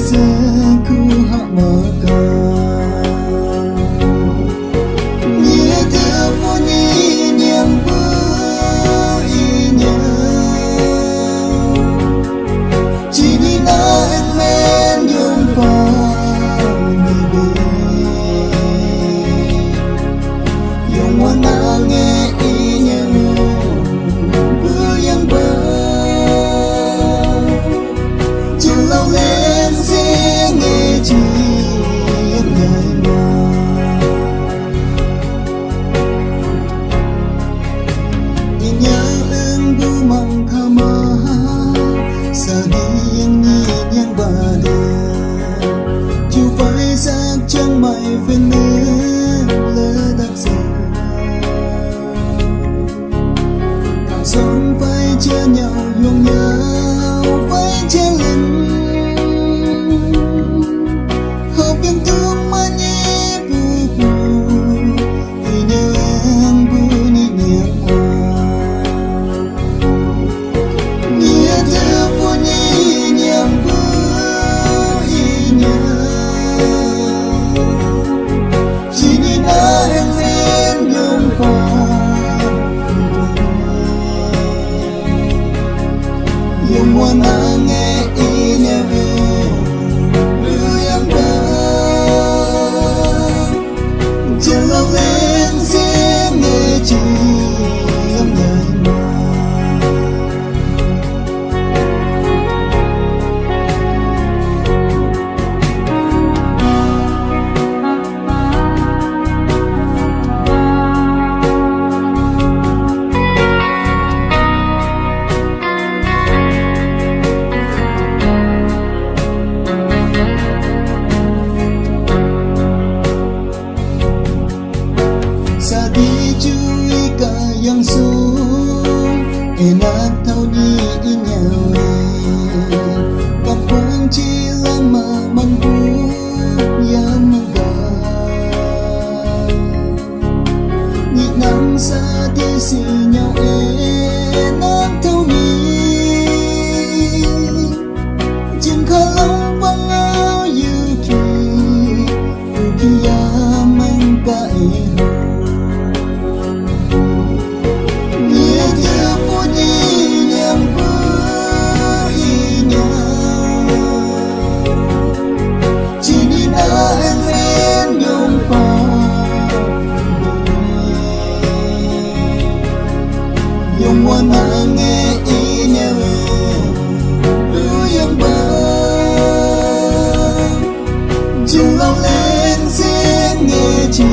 ku hamakan Nia telefoni yang berinya Cini na en men yung panibig Yung wanange inya buyang ba Chilau lên riêng nghe chi ngày mà Inya en bu mang kama sa điên nhi nhang ba de Chu phải xác chẳng mày phiền nước lỡ đặc giờ Càng sống phải chia nhau dùng nhau phải chia lần Hộp yang tung mani bubu Ini yang bunyi nyapa Nia telefoni yang berinya Sini na yang men jumpa Yang wanange inya buyang ba Chilau lên riêng nghe chi ngày mà Sa di chui ka yang sung Enak tau ni inyawe Kapang chi lama mampu yang menggal Nhị năm sa di si nhau enak tau ni Chim kha long vang ao yuki Yuki ya mang ka iho Nia telefoni yang berinya Cini na en men jumpa Yung wanange inya buyang ba Chilau lên riêng nghe chi